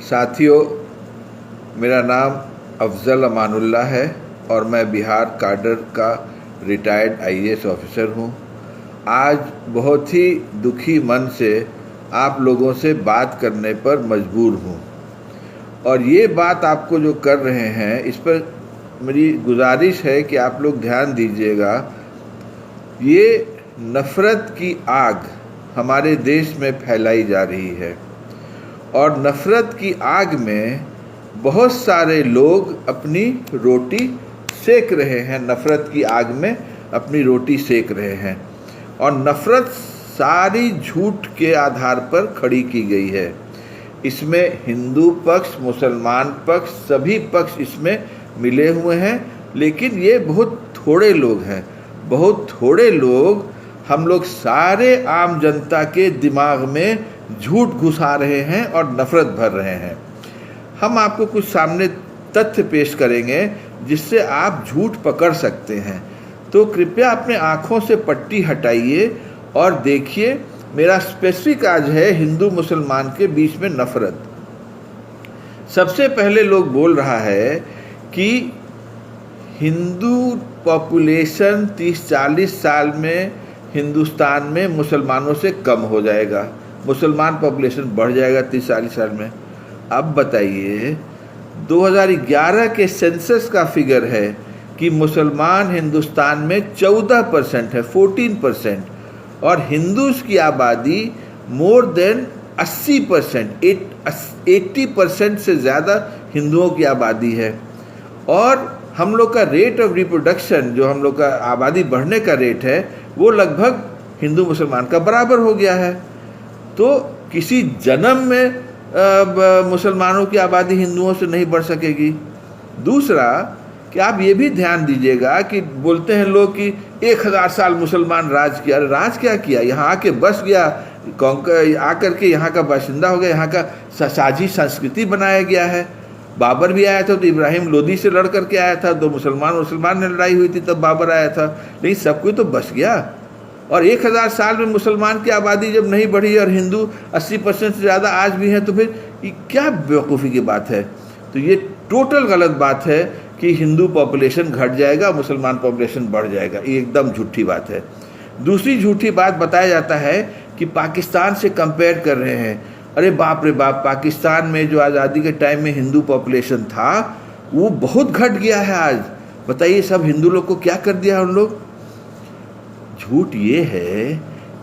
साथियों, मेरा नाम अफजल अमानुल्लाह है और मैं बिहार काडर का रिटायर्ड आईएएस ऑफिसर हूँ। आज बहुत ही दुखी मन से आप लोगों से बात करने पर मजबूर हूँ और ये बात आपको जो कर रहे हैं इस पर मेरी गुजारिश है कि आप लोग ध्यान दीजिएगा। ये नफ़रत की आग हमारे देश में फैलाई जा रही है और नफ़रत की आग में बहुत सारे लोग अपनी रोटी सेक रहे हैं, नफ़रत की आग में अपनी रोटी सेक रहे हैं और नफ़रत सारी झूठ के आधार पर खड़ी की गई है। इसमें हिंदू पक्ष, मुसलमान पक्ष, सभी पक्ष इसमें मिले हुए हैं, लेकिन ये बहुत थोड़े लोग हैं। बहुत थोड़े लोग हम लोग सारे आम जनता के दिमाग में झूठ घुसा रहे हैं और नफ़रत भर रहे हैं। हम आपको कुछ सामने तथ्य पेश करेंगे जिससे आप झूठ पकड़ सकते हैं। तो कृपया अपने आँखों से पट्टी हटाइए और देखिए। मेरा स्पेसिफिक आज है हिंदू मुसलमान के बीच में नफ़रत। सबसे पहले लोग बोल रहा है कि हिंदू पॉपुलेशन 30-40 साल में हिंदुस्तान में मुसलमानों से कम हो जाएगा, मुसलमान पॉपुलेशन बढ़ जाएगा 30-40 साल में। अब बताइए, 2011 के सेंसस का फिगर है कि मुसलमान हिंदुस्तान में 14% है, 14%, और हिंदूज की आबादी मोर देन 80%, 80% से ज़्यादा हिंदुओं की आबादी है। और हम लोग का रेट ऑफ रिप्रोडक्शन, जो हम लोग का आबादी बढ़ने का रेट है, वो लगभग हिंदू मुसलमान का बराबर हो गया है। तो किसी जन्म में मुसलमानों की आबादी हिंदुओं से नहीं बढ़ सकेगी। दूसरा कि आप ये भी ध्यान दीजिएगा कि बोलते हैं लोग कि 1000 साल मुसलमान राज किया। राज क्या किया? यहाँ आके बस गया, आकर के यहाँ का बाशिंदा हो गया, यहाँ का साझी संस्कृति बनाया गया है। बाबर भी आया था तो इब्राहिम लोदी से लड़ करके आया था, तो मुसलमान ने लड़ाई हुई थी तब बाबर आया था, लेकिन सब कोई तो बस गया। और 1000 साल में मुसलमान की आबादी जब नहीं बढ़ी और हिंदू 80% से ज़्यादा आज भी हैं, तो फिर ये क्या बेवकूफ़ी की बात है? तो ये टोटल गलत बात है कि हिंदू पॉपुलेशन घट जाएगा, मुसलमान पॉपुलेशन बढ़ जाएगा। ये एकदम झूठी बात है। दूसरी झूठी बात बताया जाता है कि पाकिस्तान से कंपेयर कर रहे हैं। अरे बाप रे बाप, पाकिस्तान में जो आज़ादी के टाइम में हिंदू पॉपुलेशन था वो बहुत घट गया है आज। बताइए, सब हिंदू लोग को क्या कर दिया उन लोग? झूठ ये है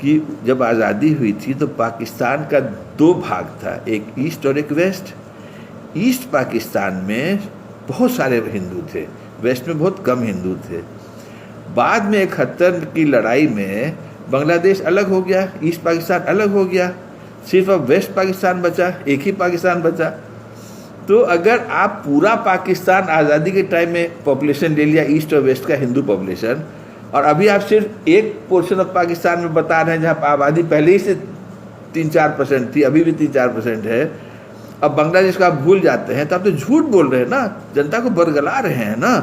कि जब आज़ादी हुई थी तो पाकिस्तान का 2 भाग था, एक ईस्ट और एक वेस्ट। ईस्ट पाकिस्तान में बहुत सारे हिंदू थे, वेस्ट में बहुत कम हिंदू थे। बाद में 71 की लड़ाई में बांग्लादेश अलग हो गया, ईस्ट पाकिस्तान अलग हो गया, सिर्फ अब वेस्ट पाकिस्तान बचा, एक ही पाकिस्तान बचा। तो अगर आप पूरा पाकिस्तान आज़ादी के टाइम में पॉपुलेशन ले लिया, ईस्ट और वेस्ट का हिंदू पॉपुलेशन, और अभी आप सिर्फ एक पोर्शन ऑफ पाकिस्तान में बता रहे हैं जहाँ आबादी पहले ही से 3-4% थी, अभी भी 3-4% है, अब बांग्लादेश का आप भूल जाते हैं, तो आप तो झूठ बोल रहे हैं ना, जनता को बरगला रहे हैं ना,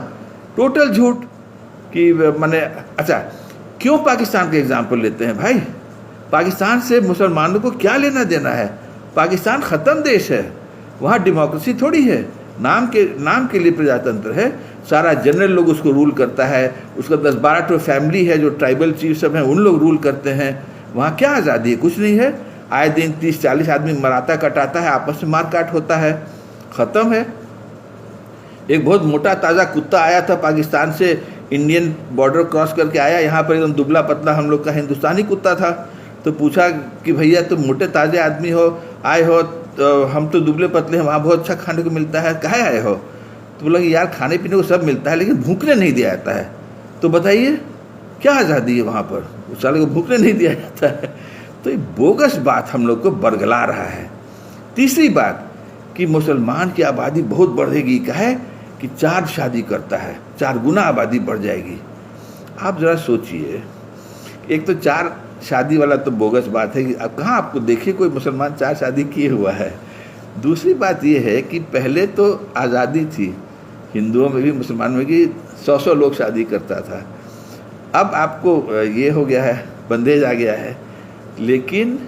टोटल झूठ। कि माने अच्छा, क्यों पाकिस्तान का एग्जाम्पल लेते हैं भाई? पाकिस्तान से मुसलमानों को क्या लेना देना है? पाकिस्तान ख़त्म देश है, वहाँ डेमोक्रेसी थोड़ी है, नाम के लिए प्रजातंत्र है। सारा जनरल लोग उसको रूल करता है, उसका 10-12 फैमिली है जो ट्राइबल चीफ सब हैं, उन लोग रूल करते हैं। वहाँ क्या आज़ादी है? कुछ नहीं है। आए दिन 30-40 आदमी मराता कटाता है, आपस में मार काट होता है, ख़त्म है। एक बहुत मोटा ताज़ा कुत्ता आया था पाकिस्तान से, इंडियन बॉर्डर क्रॉस करके आया, यहाँ पर एकदम दुबला पतला हम लोग का हिंदुस्तानी कुत्ता था। तो पूछा कि भैया तुम मोटे ताज़े आदमी हो, आए हो, तो हम तो दुबले पतले हैं, वहाँ बहुत अच्छा खाने को मिलता है, काहे आए हो? तो बोला कि यार खाने पीने को सब मिलता है लेकिन भूखने नहीं दिया जाता है। तो बताइए क्या आज़ादी है वहाँ पर? उस साले को भूखने नहीं दिया जाता है। तो ये बोगस बात हम लोग को बरगला रहा है। तीसरी बात कि मुसलमान की आबादी बहुत बढ़ेगी, कहे कि 4 शादी करता है, 4 गुना आबादी बढ़ जाएगी। आप ज़रा सोचिए, एक तो 4 शादी वाला तो बोगस बात है कि अब कहाँ आपको देखिए कोई मुसलमान 4 शादी किए हुआ है। दूसरी बात ये है कि पहले तो आज़ादी थी, हिंदुओं में भी मुसलमानों में भी 100 लोग शादी करता था। अब आपको ये हो गया है, बंदेज आ गया है, लेकिन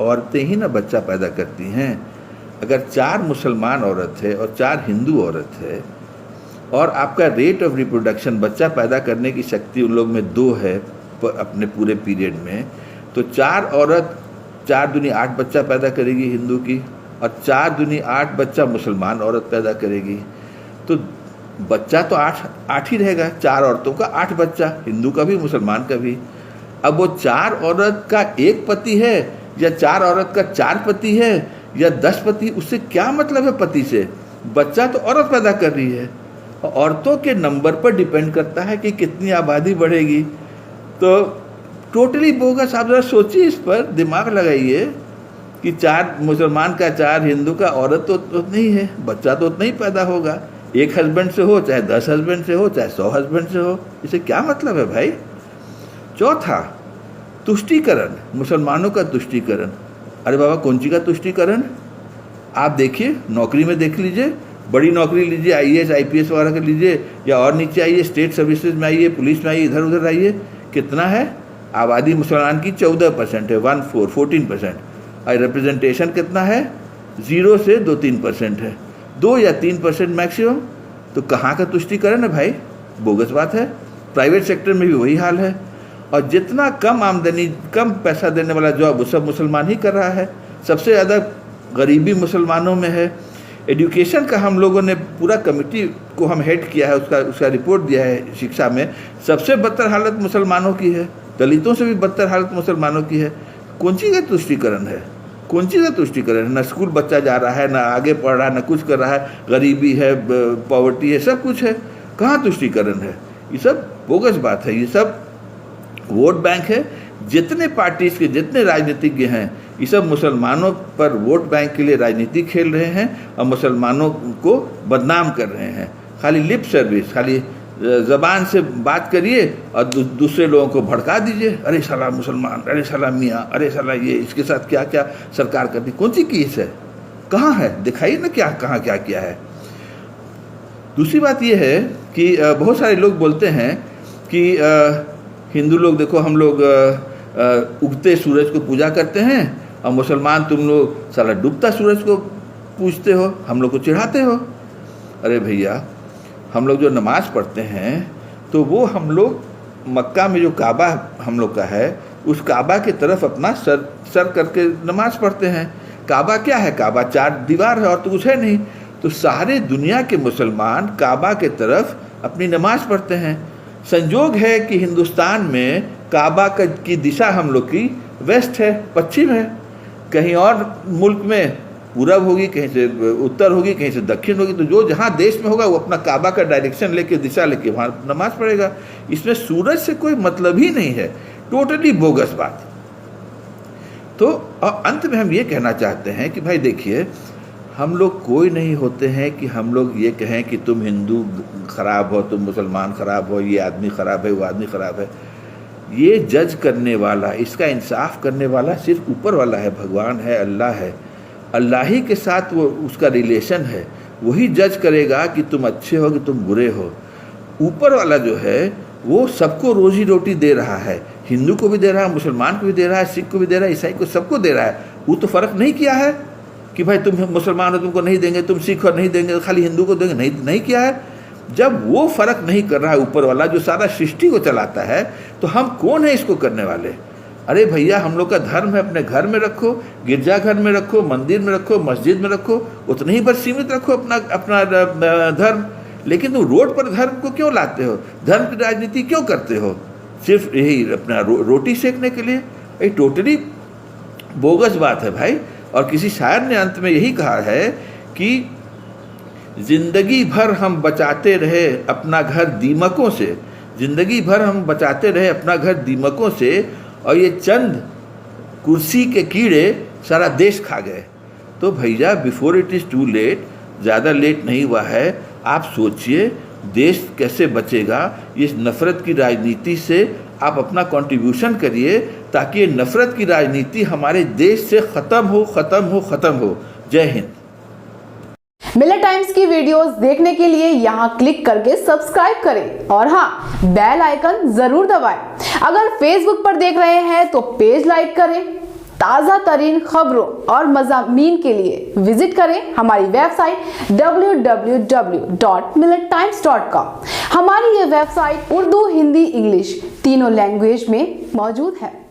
औरतें ही ना बच्चा पैदा करती हैं। अगर 4 मुसलमान औरत है और 4 हिंदू औरत है और आपका रेट ऑफ रिप्रोडक्शन, बच्चा पैदा करने की शक्ति उन लोग में 2 है अपने पूरे पीरियड में, तो 4 औरत 4 दूनी 8 बच्चा पैदा करेगी हिंदू की, और 4 दूनी 8 बच्चा मुसलमान औरत पैदा करेगी। तो बच्चा तो 8 ही रहेगा, 4 औरतों का 8 बच्चा, हिंदू का भी मुसलमान का भी। अब वो 4 औरत का 1 पति है या 4 औरत का 4 पति है या 10 पति, उससे क्या मतलब है पति से? बच्चा तो औरत पैदा कर रही है। औरतों के नंबर पर डिपेंड करता है कि कितनी आबादी बढ़ेगी। तो टोटली बोगस। आप जरा सोचिए, इस पर दिमाग लगाइए कि 4 मुसलमान का 4 हिंदू का, औरत तो उतनी ही है, बच्चा तो उतना ही पैदा होगा। 1 हस्बैंड से हो, चाहे 10 हस्बैंड से हो, चाहे 100 हस्बैंड से हो, इसे क्या मतलब है भाई? चौथा, तुष्टीकरण, मुसलमानों का तुष्टीकरण। अरे बाबा, कौन सी का तुष्टीकरण? आप देखिए, नौकरी में देख लीजिए, बड़ी नौकरी लीजिए, IAS IPS वगैरह कर लीजिए, या और नीचे आइए, स्टेट सर्विसेज में आइए, पुलिस में आइए, इधर उधर आइए, कितना है? आबादी मुसलमान की 14% है, 14% और रिप्रेजेंटेशन कितना है? 0 से 2-3% है, 2 या 3% मैक्सिमम। तो कहाँ का तुष्टीकरण है भाई? बोगस बात है। प्राइवेट सेक्टर में भी वही हाल है, और जितना कम आमदनी, कम पैसा देने वाला जॉब वो सब मुसलमान ही कर रहा है। सबसे ज़्यादा गरीबी मुसलमानों में है। एजुकेशन का हम लोगों ने पूरा कमेटी को हम हेड किया है, उसका रिपोर्ट दिया है। शिक्षा में सबसे बदतर हालत मुसलमानों की है, दलितों से भी बदतर हालत मुसलमानों की है। कौन सी का तुष्टीकरण है? कौन सी का तुष्टीकरण है? ना स्कूल बच्चा जा रहा है, ना आगे पढ़ रहा है, ना कुछ कर रहा है, गरीबी है, पॉवर्टी है, सब कुछ है। कहाँ तुष्टीकरण है? ये सब बोगस बात है। ये सब वोट बैंक है। जितने पार्टीज के जितने राजनीतिज्ञ हैं, ये सब मुसलमानों पर वोट बैंक के लिए राजनीति खेल रहे हैं और मुसलमानों को बदनाम कर रहे हैं। खाली लिप सर्विस, खाली ज़बान से बात करिए और दूसरे लोगों को भड़का दीजिए। अरे साला मुसलमान, अरे साला मियाँ, अरे साला ये, इसके साथ क्या क्या सरकार करती। कौन सी केस है? कहाँ है? दिखाइए ना, क्या कहाँ क्या किया है। दूसरी बात ये है कि बहुत सारे लोग बोलते हैं कि हिंदू लोग देखो, हम लोग उगते सूरज को पूजा करते हैं, और मुसलमान तुम लोग साला डूबता सूरज को पूजते हो, हम लोग को चिढ़ाते हो। अरे भैया, हम लोग जो नमाज़ पढ़ते हैं तो वो हम लोग मक्का में जो काबा हम लोग का है, उस काबा की तरफ अपना सर करके नमाज़ पढ़ते हैं। काबा क्या है? काबा 4 दीवार है और तो कुछ है नहीं। तो सारे दुनिया के मुसलमान काबा के तरफ अपनी नमाज़ पढ़ते हैं। संयोग है कि हिंदुस्तान में काबा की दिशा हम लोग की वेस्ट है, पश्चिम है। कहीं और मुल्क में पूरब होगी, कहीं से उत्तर होगी, कहीं से दक्षिण होगी। तो जो जहाँ देश में होगा वो अपना काबा का डायरेक्शन लेके, दिशा लेके वहाँ नमाज पढ़ेगा। इसमें सूरज से कोई मतलब ही नहीं है। टोटली बोगस बात। तो और अंत में हम ये कहना चाहते हैं कि भाई देखिए, हम लोग कोई नहीं होते हैं कि हम लोग ये कहें कि तुम हिंदू खराब हो, तुम मुसलमान खराब हो, ये आदमी खराब है, वो आदमी खराब है। ये जज करने वाला, इसका इंसाफ करने वाला सिर्फ ऊपर वाला है, भगवान है, अल्लाह है। अल्लाह ही के साथ वो उसका रिलेशन है। वही जज करेगा कि तुम अच्छे हो कि तुम बुरे हो। ऊपर वाला जो है वो सबको रोजी रोटी दे रहा है, हिंदू को भी दे रहा है, मुसलमान को भी दे रहा है, सिख को भी दे रहा है, ईसाई को, सबको दे रहा है। वो तो फ़र्क नहीं किया है कि भाई तुम मुसलमान हो तुमको नहीं देंगे, तुम सिख हो नहीं देंगे, खाली हिंदू को देंगे, नहीं किया है। जब वो फ़र्क नहीं कर रहा है ऊपर वाला जो सारा सृष्टि को चलाता है, तो हम कौन है इसको करने वाले? अरे भैया, हम लोग का धर्म है, अपने घर में रखो, गिरजाघर में रखो, मंदिर में रखो, मस्जिद में रखो, उतना ही बस सीमित रखो अपना धर्म। लेकिन तुम रोड पर धर्म को क्यों लाते हो? धर्म की राजनीति क्यों करते हो? सिर्फ यही अपना रोटी सेकने के लिए? ये टोटली बोगस बात है भाई। और किसी शायर ने अंत में यही कहा है कि जिंदगी भर हम बचाते रहे अपना घर दीमकों से, जिंदगी भर हम बचाते रहे अपना घर दीमकों से, और ये चंद कुर्सी के कीड़े सारा देश खा गए। तो भैया, before it is too late, ज़्यादा लेट नहीं हुआ है। आप सोचिए देश कैसे बचेगा। इस नफ़रत की राजनीति से आप अपना कंट्रीब्यूशन करिए, ताकि ये नफ़रत की राजनीति हमारे देश से ख़त्म हो। जय हिंद। मिलर टाइम्स की वीडियोस देखने के लिए यहाँ क्लिक करके सब्सक्राइब करें, और हाँ, बेल आइकन जरूर दबाएं। अगर फेसबुक पर देख रहे हैं तो पेज लाइक करें, ताज़ा तरीन खबरों और मज़ामीन के लिए विजिट करें हमारी वेबसाइट www.millettimes.com। हमारी ये वेबसाइट उर्दू, हिंदी, इंग्लिश तीनों लैंग्वेज में मौजूद है।